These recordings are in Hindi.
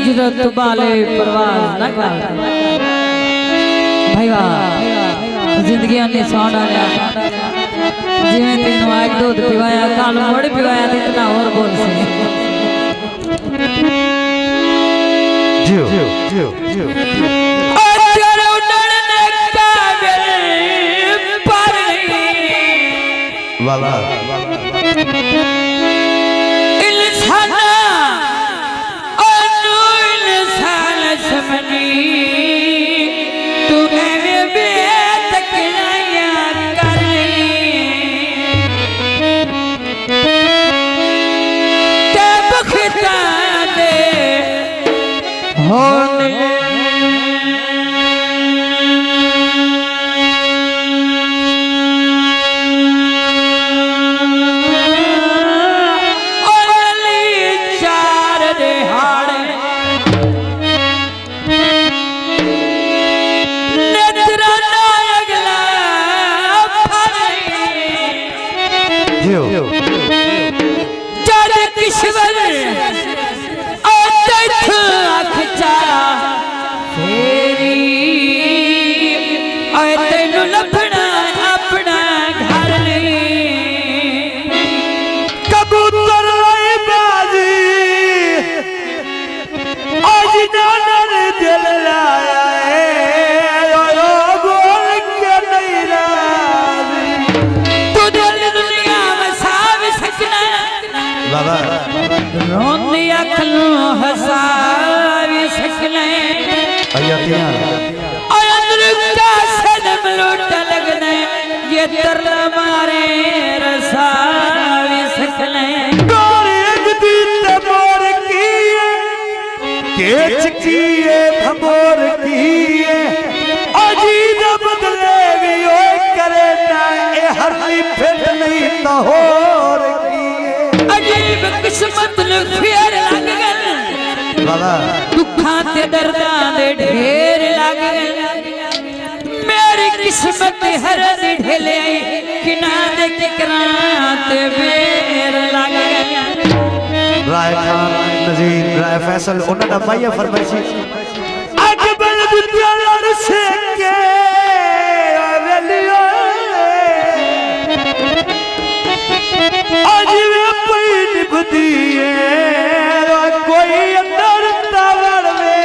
हिजरत वाले प्रवास न कर भाई वाह जिंदगी ने सौंड आया जिवें तेन आज दूध पिवाया कल मुड़ पिवाया तो इतना और बोल से जियो जियो जियो अगर उड़ने काबिल पर वाह वाह इंसान अनु इंसान समनी तू एवे बेतकलाया कर ते बखता दे होने रोंदी अखलों हसावी सकले अंदर का सदम लूट लगने ये तरला मारे रसावी सकले गोरेज दी तमोर किए केच किए भमोर किए अजीब बदले भी ओ करे ना ए हरली फिट नहीं तहोर अजीब किस्मत ने फेर लग गल बाबा दुखां ते दर्दां दे ढेर लग गल मेरी किस्मत हर दी ढेले किना दे किकरां ते बेर लग गल राय खान नजीर राय फैसल उन्हां दा भाईया फरमाइशी अकबर बुद्धियार से के वेलियो अजीब पई निभदिए कोई अंदर तावड़ में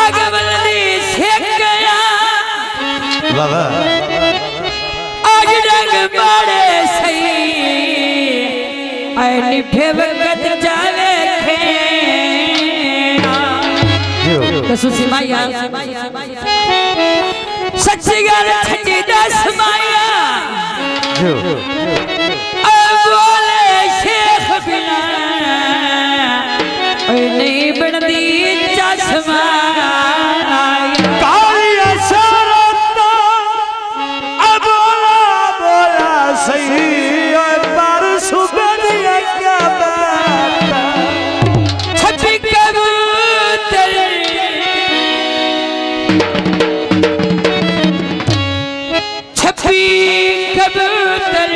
अगवली से गया बाबा आज रंग बाड़े सही आई निभे वक्त जावे खे कसुसी माया सच्ची गल छटी दस माया बोले शेख बिना नहीं बनती चश्मा कालिया शरता बोला बोला सही और पर सुबह क्या बात छपी कबूतर छपी कबूतर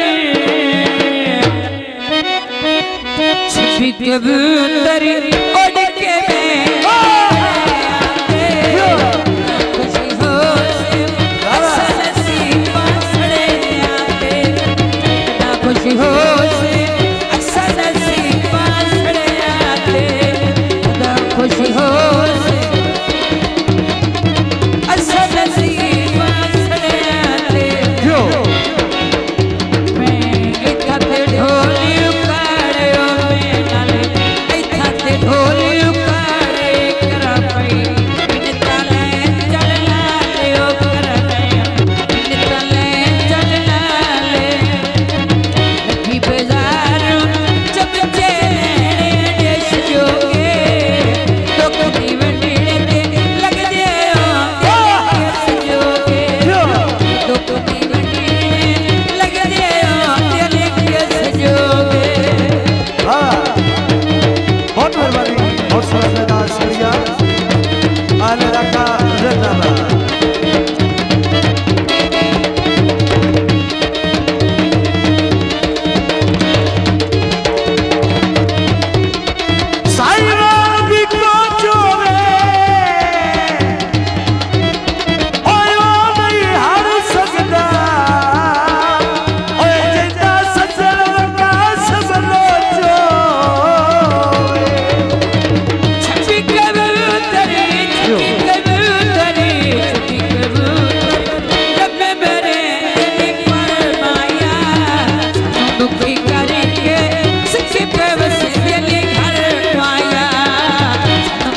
छपी कबूतर उड़ के खुशी हो से असल सी पासड़े आते ना खुशी हो से असल सी पासड़े आते ना खुशी हो से असल सी पासड़े आते मैं एक हाथ ढोली उकाड़ो में नाले एक हाथ ढोली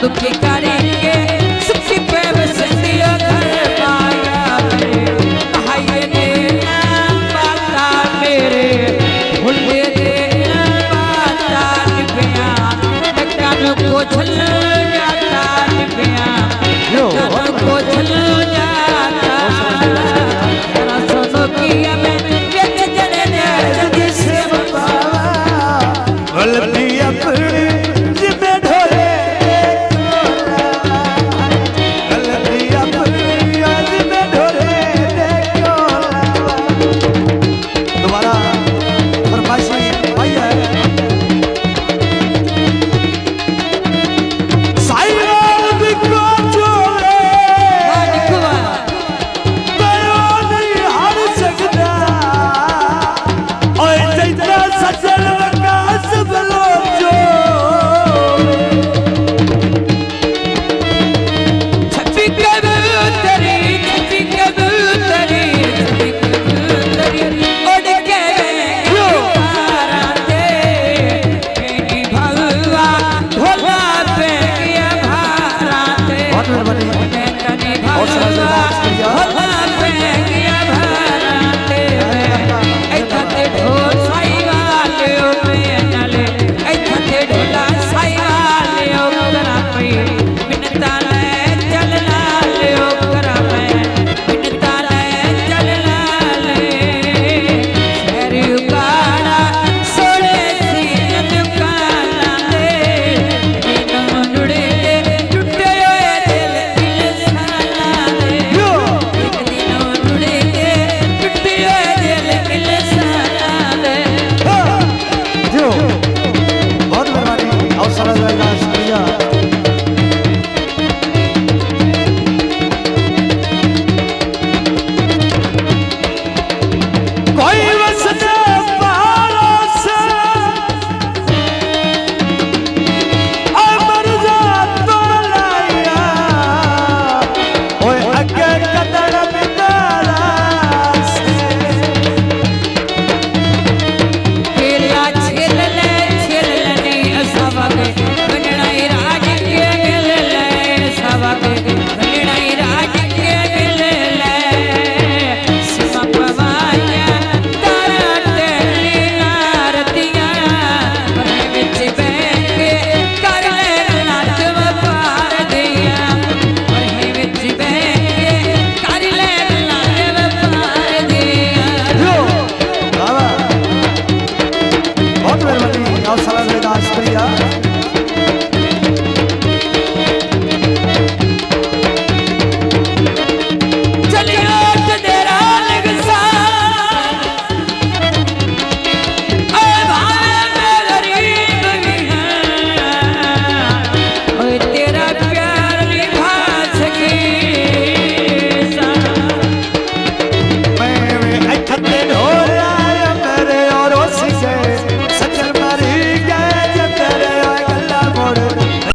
दुखी